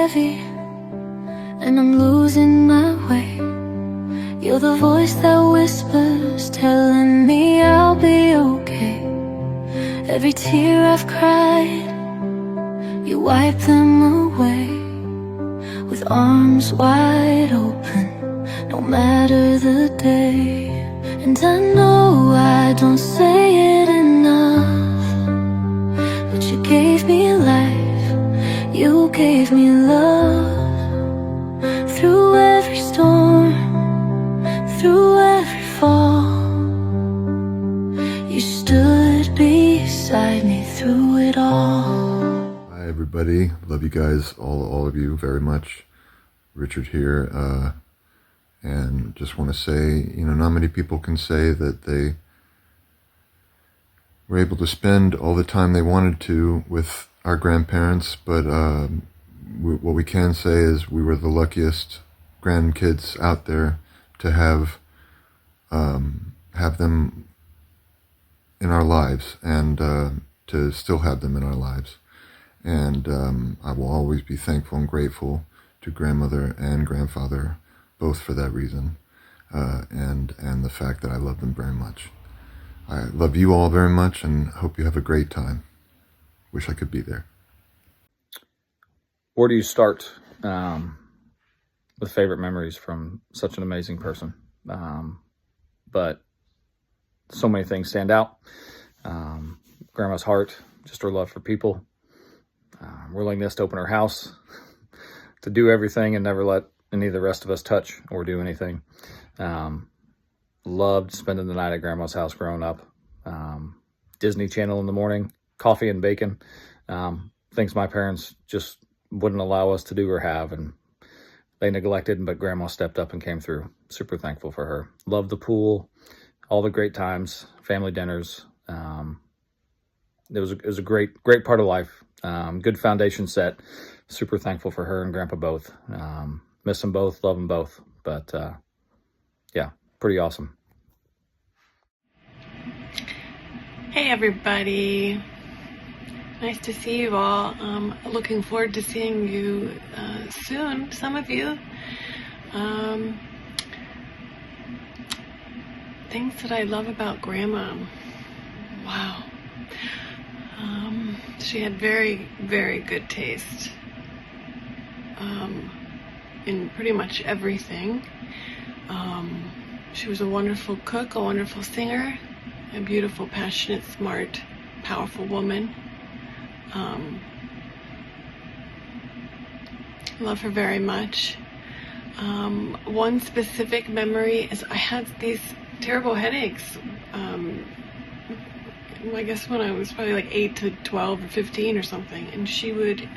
heavy, and I'm losing my way. You're the voice that whispers, telling me I'll be okay. Every tear I've cried, you wipe them away. With arms wide open, no matter the day. And I know I don't say it enough, but you gave me life, you gave me love. Through every storm, through every fall, you stood beside me through it all. Hi everybody, love you guys, all of you very much. Richard here, and just want to say, not many people can say that they were able to spend all the time they wanted to with our grandparents, but what we can say is we were the luckiest grandkids out there to have them in our lives, and to still have them in our lives. And I will always be thankful and grateful to grandmother and grandfather, both for that reason, and the fact that I love them very much. I love you all very much and hope you have a great time. Wish I could be there. Where do you start with favorite memories from such an amazing person? But so many things stand out. Grandma's heart, just her love for people, willingness to open her house, to do everything and never let any of the rest of us touch or do anything. Loved spending the night at Grandma's house growing up. Disney Channel in the morning, coffee and bacon, things my parents just wouldn't allow us to do or have, and they neglected, but Grandma stepped up and came through. Super thankful for her. Loved the pool, all the great times, family dinners. It was a great part of life. Good foundation set. Super thankful for her and Grandpa both. Miss them both, love them both. But yeah, pretty awesome. Hey everybody, nice to see you all. Looking forward to seeing you soon, some of you. Things that I love about Grandma. Wow. She had very, very good taste in pretty much everything. She was a wonderful cook, a wonderful singer, a beautiful, passionate, smart, powerful woman. Love her very much. One specific memory is I had these terrible headaches. I guess when I was probably like 8 to 12 or 15 or something, and she would,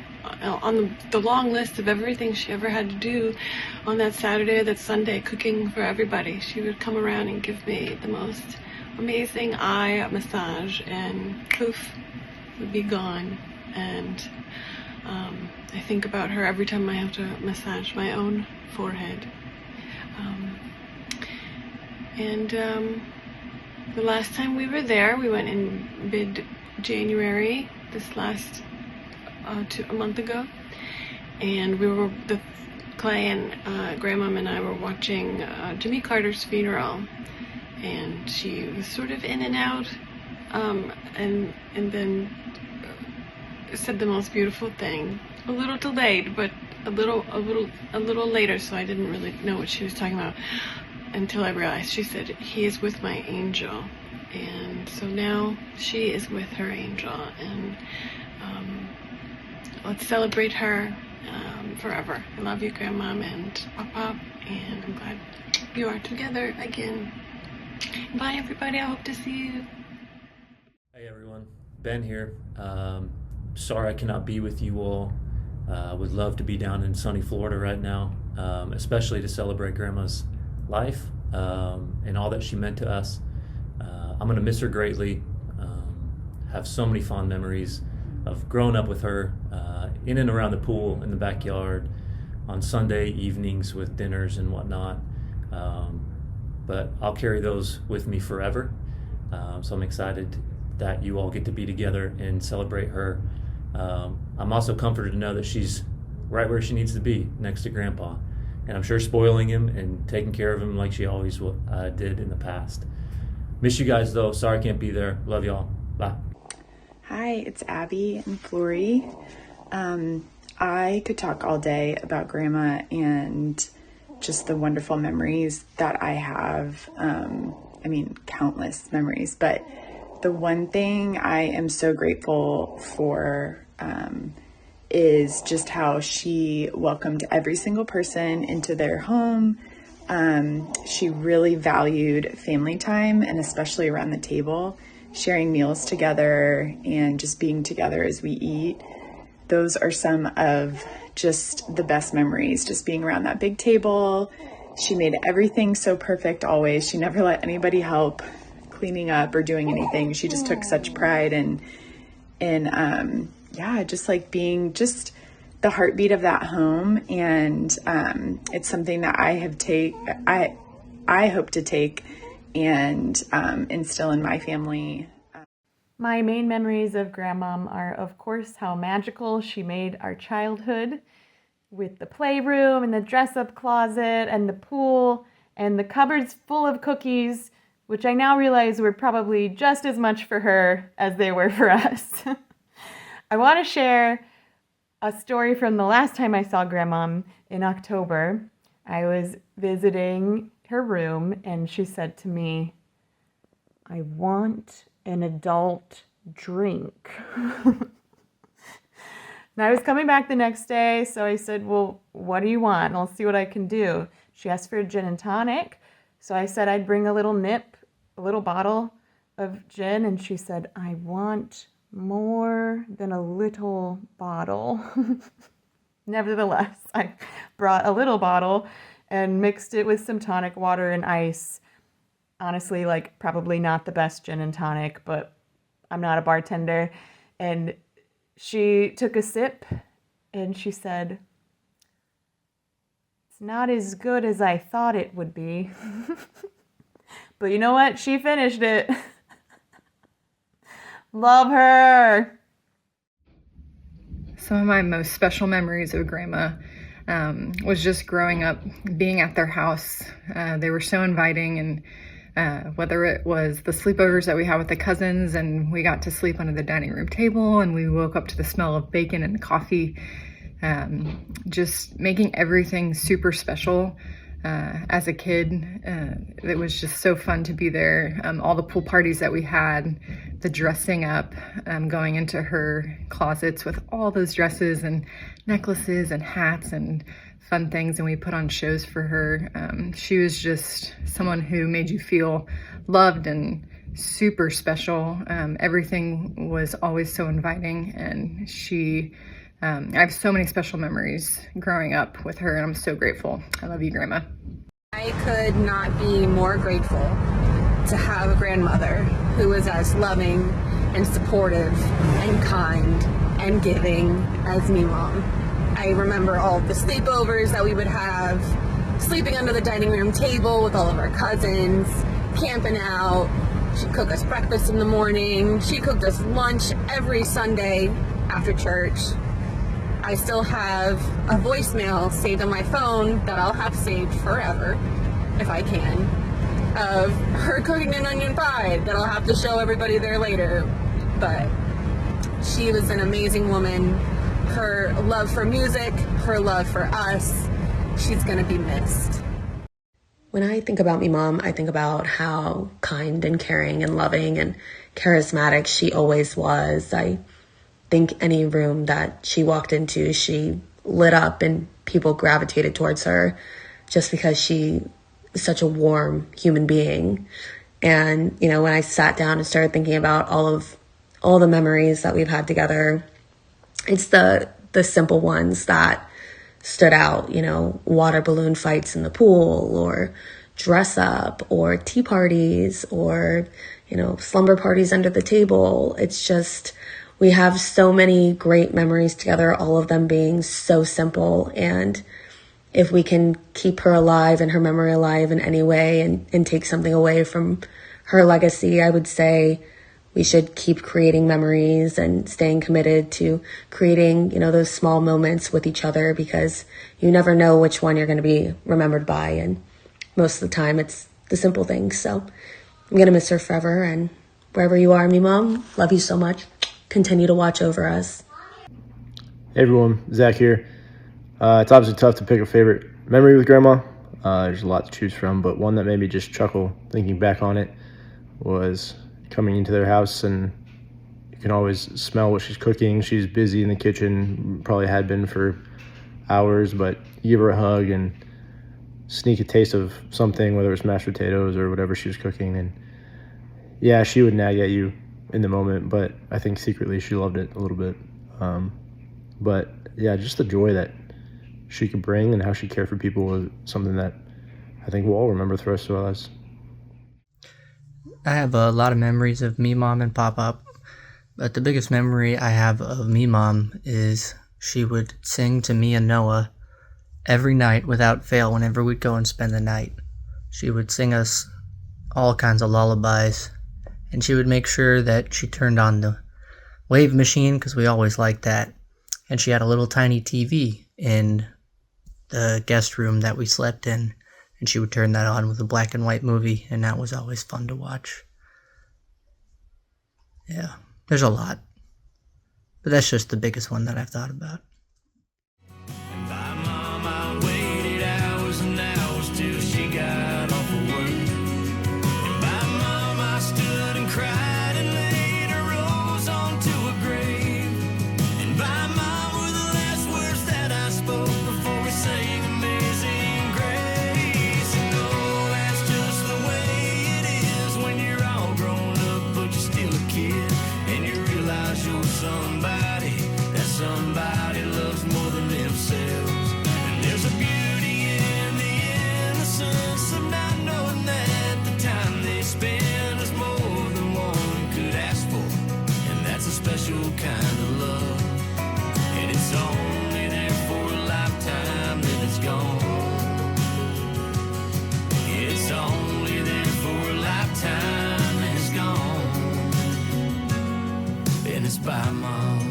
on the long list of everything she ever had to do on that Saturday or that Sunday, cooking for everybody, she would come around and give me the most amazing eye massage, and poof, would be gone. And I think about her every time I have to massage my own forehead. The last time we were there, we went in mid-January, this last a month ago, and Clay and Grandmom and I were watching Jimmy Carter's funeral, and she was sort of in and out, and then said the most beautiful thing. A little delayed, but a little later, so I didn't really know what she was talking about until I realized. She said, "He is with my angel." And so now she is with her angel, and let's celebrate her forever. I love you, Grandmom and Pop, and I'm glad you are together again. Bye everybody, I hope to see you. Hey everyone, Ben here. Sorry I cannot be with you all. Would love to be down in sunny Florida right now, especially to celebrate Grandma's life and all that she meant to us. I'm gonna miss her greatly. Have so many fond memories of growing up with her in and around the pool in the backyard on Sunday evenings with dinners and whatnot. But I'll carry those with me forever. So I'm excited that you all get to be together and celebrate her. I'm also comforted to know that she's right where she needs to be, next to Grandpa. And I'm sure spoiling him and taking care of him like she always did in the past. Miss you guys though. Sorry I can't be there. Love y'all. Bye. Hi, it's Abby and Flory. I could talk all day about Grandma and just the wonderful memories that I have. Countless memories, but the one thing I am so grateful for is just how she welcomed every single person into their home. She really valued family time, and especially around the table, sharing meals together and just being together as we eat. Those are some of just the best memories, just being around that big table. She made everything so perfect always. She never let anybody help cleaning up or doing anything. She just took such pride in just like being just the heartbeat of that home. And it's something that I hope to take and instill in my family. My main memories of Grandmom are, of course, how magical she made our childhood with the playroom and the dress-up closet and the pool and the cupboards full of cookies, which I now realize were probably just as much for her as they were for us. I want to share a story from the last time I saw Grandmom in October. I was visiting her room and she said to me, "I want an adult drink." And I was coming back the next day, so I said, "Well, what do you want? And I'll see what I can do." She asked for a gin and tonic, so I said I'd bring a little bottle of gin, and she said, "I want more than a little bottle." Nevertheless, I brought a little bottle and mixed it with some tonic water and ice. Honestly, like, probably not the best gin and tonic, but I'm not a bartender. And she took a sip and she said, "It's not as good as I thought it would be." But you know what? She finished it. Love her. Some of my most special memories of Grandma was just growing up, being at their house. They were so inviting, and whether it was the sleepovers that we had with the cousins and we got to sleep under the dining room table and we woke up to the smell of bacon and coffee, just making everything super special. As a kid, it was just so fun to be there. All the pool parties that we had, the dressing up, going into her closets with all those dresses and necklaces and hats and fun things, and we put on shows for her. She was just someone who made you feel loved and super special. Everything was always so inviting, and I have so many special memories growing up with her, and I'm so grateful. I love you, Grandma. I could not be more grateful to have a grandmother who was as loving and supportive and kind and giving as Memom. I remember all the sleepovers that we would have, sleeping under the dining room table with all of our cousins, camping out. She'd cook us breakfast in the morning. She cooked us lunch every Sunday after church. I still have a voicemail saved on my phone that I'll have saved forever, if I can, of her cooking an onion pie that I'll have to show everybody there later. But she was an amazing woman. Her love for music, her love for us, she's gonna be missed. When I think about Memom, I think about how kind and caring and loving and charismatic she always was. I think any room that she walked into, she lit up and people gravitated towards her just because she is such a warm human being. And, you know, when I sat down and started thinking about all the memories that we've had together, it's the simple ones that stood out, you know, water balloon fights in the pool, or dress up, or tea parties, or, you know, slumber parties under the table. It's just, we have so many great memories together, all of them being so simple. And if we can keep her alive and her memory alive in any way and take something away from her legacy, I would say we should keep creating memories and staying committed to creating, those small moments with each other, because you never know which one you're going to be remembered by. And most of the time it's the simple things. So I'm going to miss her forever. And wherever you are, Memom, love you so much. Continue to watch over us. Hey everyone, Zach here. It's obviously tough to pick a favorite memory with Grandma. There's a lot to choose from, but one that made me just chuckle thinking back on it was coming into their house, and you can always smell what she's cooking. She's busy in the kitchen, probably had been for hours, but you give her a hug and sneak a taste of something, whether it's mashed potatoes or whatever she was cooking. And yeah, she would nag at you in the moment, but I think secretly she loved it a little bit. But yeah, just the joy that she could bring and how she cared for people was something that I think we'll all remember the rest of our lives. I have a lot of memories of me, Mom, and Pop Up, but the biggest memory I have of me, Mom, is she would sing to me and Noah every night without fail whenever we'd go and spend the night. She would sing us all kinds of lullabies, and she would make sure that she turned on the wave machine, because we always liked that, and she had a little tiny TV in the guest room that we slept in, and she would turn that on with a black and white movie, and that was always fun to watch. Yeah, there's a lot, but that's just the biggest one that I've thought about. Somebody loves more than themselves, and there's a beauty in the innocence of not knowing that the time they spend is more than one could ask for, and that's a special kind of love, and it's only there for a lifetime, then it's gone. It's only there for a lifetime, then it's gone, and it's by Mom.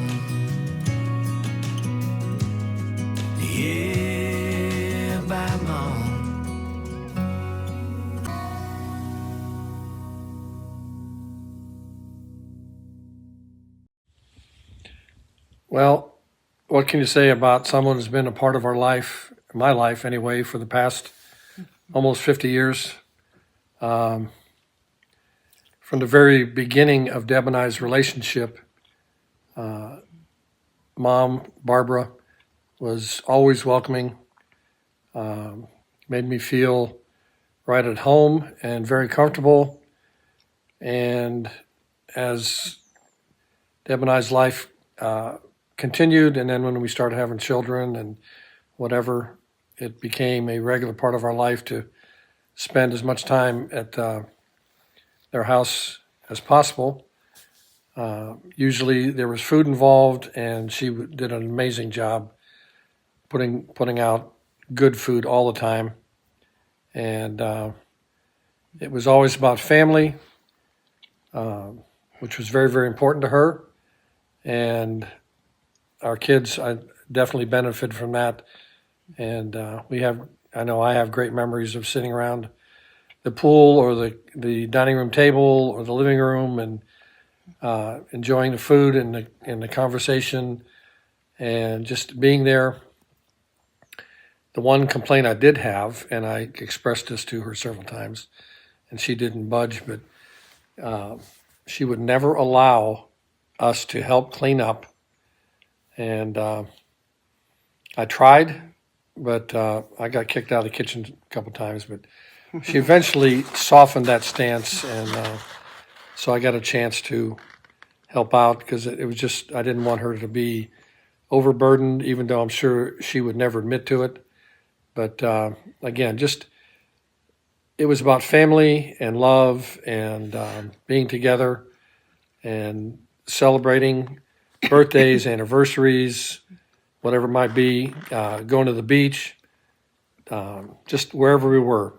Yeah, bye, Mom. Well, what can you say about someone who's been a part of our life, my life anyway, for the past almost 50 years? From the very beginning of Deb and I's relationship, Mom, Barbara, was always welcoming, made me feel right at home and very comfortable. And as Deb and I's life continued, and then when we started having children and whatever, it became a regular part of our life to spend as much time at their house as possible. Usually there was food involved, and she did an amazing job putting out good food all the time. And it was always about family, which was very, very important to her. And our kids, I definitely benefited from that. And I know I have great memories of sitting around the pool or the dining room table or the living room and enjoying the food and the conversation and just being there. The one complaint I did have, and I expressed this to her several times, and she didn't budge, but she would never allow us to help clean up. And I tried, but I got kicked out of the kitchen a couple times, but she eventually softened that stance, and so I got a chance to help out, because it was just, I didn't want her to be overburdened, even though I'm sure she would never admit to it. But again, just it was about family and love and being together and celebrating birthdays, anniversaries, whatever it might be, going to the beach, just wherever we were.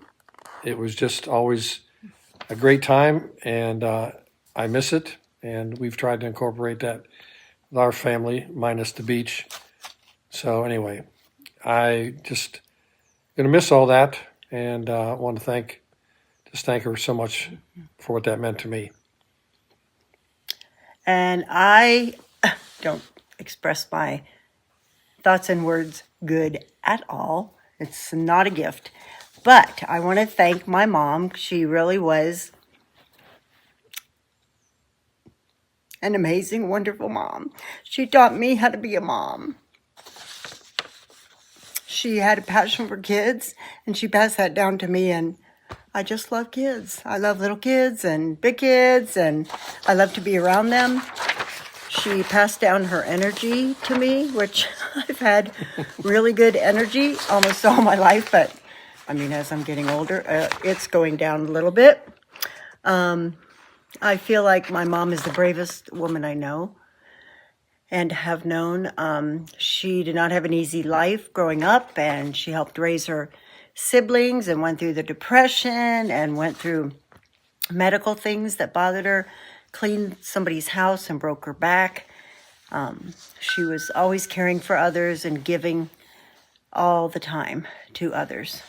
It was just always a great time, and I miss it. and we've tried to incorporate that with our family, minus the beach. So anyway, I just gonna miss all that, and want to thank her so much for what that meant to me. And I don't express my thoughts and words good at all. It's not a gift. But I want to thank my mom. She really was an amazing, wonderful mom. She taught me how to be a mom. She had a passion for kids, and she passed that down to me, and I just love kids. I love little kids and big kids, and I love to be around them. She passed down her energy to me, which I've had really good energy almost all my life, but I mean, as I'm getting older, it's going down a little bit. I feel like my mom is the bravest woman I know and have known. She did not have an easy life growing up, and she helped raise her siblings and went through the Depression and went through medical things that bothered her, cleaned somebody's house and broke her back. She was always caring for others and giving all the time to others.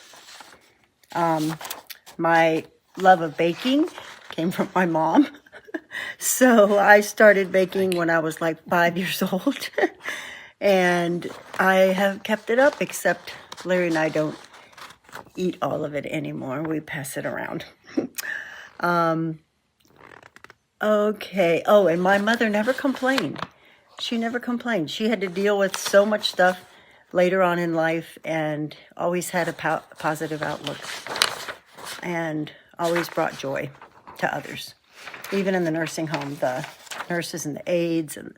My love of baking came from my mom. So I started baking when I was like 5 years old. And I have kept it up, except Larry and I don't eat all of it anymore. We pass it around. Okay. Oh, and my mother never complained. She never complained. She had to deal with so much stuff later on in life and always had a positive outlook and always brought joy to others. Even in the nursing home, the nurses and the aides and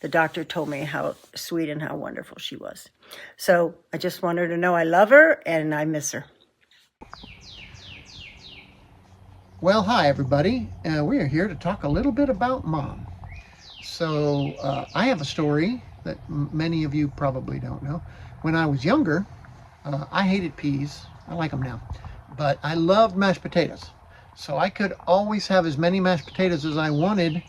the doctor told me how sweet and how wonderful she was. So I just want her to know I love her and I miss her. Well, hi everybody. We are here to talk a little bit about Mom. So I have a story that many of you probably don't know. When I was younger, I hated peas. I like them now. But I loved mashed potatoes. So I could always have as many mashed potatoes as I wanted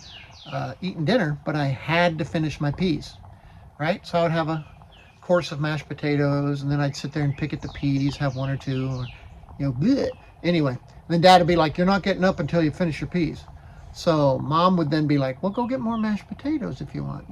eating dinner, but I had to finish my peas, right? So I would have a course of mashed potatoes, and then I'd sit there and pick at the peas, have one or two, or, bleh. Anyway, then Dad would be like, you're not getting up until you finish your peas. So Mom would then be like, well, go get more mashed potatoes if you want,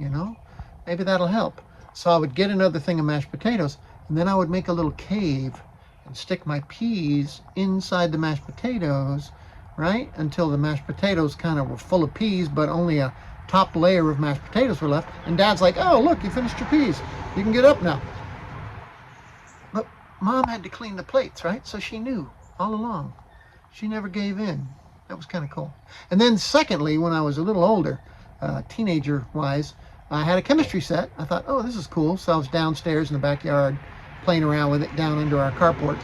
maybe that'll help. So I would get another thing of mashed potatoes, and then I would make a little cave and stick my peas inside the mashed potatoes, right? Until the mashed potatoes kind of were full of peas, but only a top layer of mashed potatoes were left. And Dad's like, oh, look, you finished your peas. You can get up now. But Mom had to clean the plates, right? So she knew all along. She never gave in. That was kind of cool. And then secondly, when I was a little older, teenager-wise, I had a chemistry set. I thought, oh, this is cool. So I was downstairs in the backyard playing around with it down under our carport.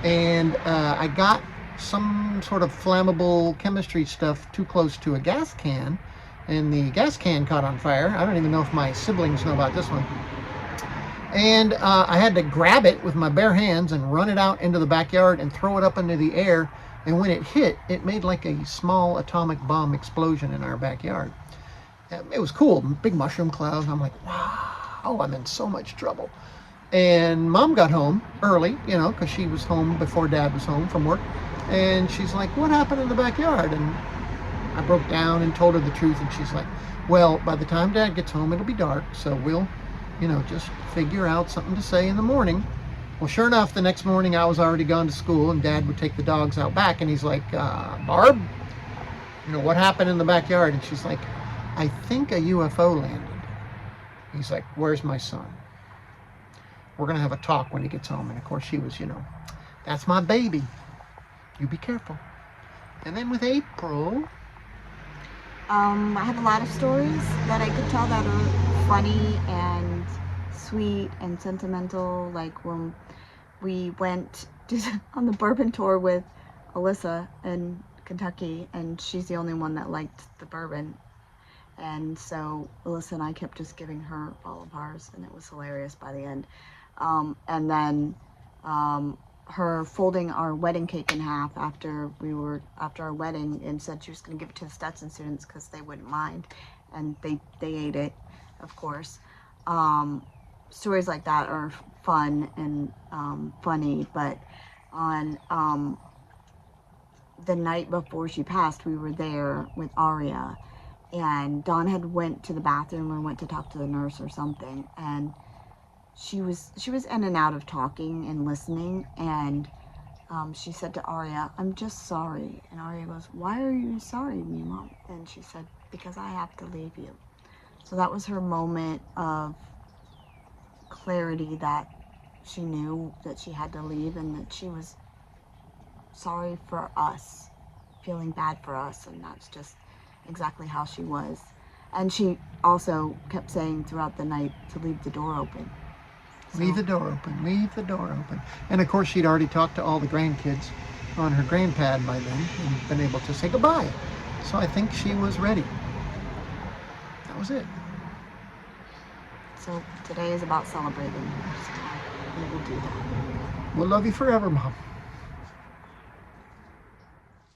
And I got some sort of flammable chemistry stuff too close to a gas can, and the gas can caught on fire. I don't even know if my siblings know about this one. And I had to grab it with my bare hands and run it out into the backyard and throw it up into the air. And when it hit, it made like a small atomic bomb explosion in our backyard. It was cool, big mushroom cloud. I'm like, wow, I'm in so much trouble. And Mom got home early, because she was home before Dad was home from work. And she's like, what happened in the backyard? And I broke down and told her the truth. And she's like, well, by the time Dad gets home, it'll be dark. So we'll, just figure out something to say in the morning. Well, sure enough, the next morning I was already gone to school, and Dad would take the dogs out back. And he's like, Barb, what happened in the backyard? And she's like, I think a UFO landed. He's like, where's my son? We're going to have a talk when he gets home. And of course she was, that's my baby. You be careful. And then with April. I have a lot of stories that I could tell that are funny and sweet and sentimental. Like when we went on the bourbon tour with Alyssa in Kentucky, and she's the only one that liked the bourbon. And so Alyssa and I kept just giving her all of ours, and it was hilarious by the end. And then her folding our wedding cake in half after our wedding, and said she was going to give it to the Stetson students because they wouldn't mind, and they ate it, of course. Stories like that are fun and funny. But on the night before she passed, we were there with Aria, and Dawn had went to the bathroom or went to talk to the nurse or something, and she was in and out of talking and listening, and she said to Aria, "I'm just sorry." And Aria goes, "Why are you sorry, Memom?" And she said, "Because I have to leave you." So that was her moment of clarity, that she knew that she had to leave and that she was sorry for us, feeling bad for us, and that's just exactly how she was. And she also kept saying throughout the night to leave the door open. Leave the door open, leave the door open. And of course, she'd already talked to all the grandkids on her grandpad by then and been able to say goodbye. So I think she was ready. That was it. So today is about celebrating her, so we will do that. We'll love you forever, Mom.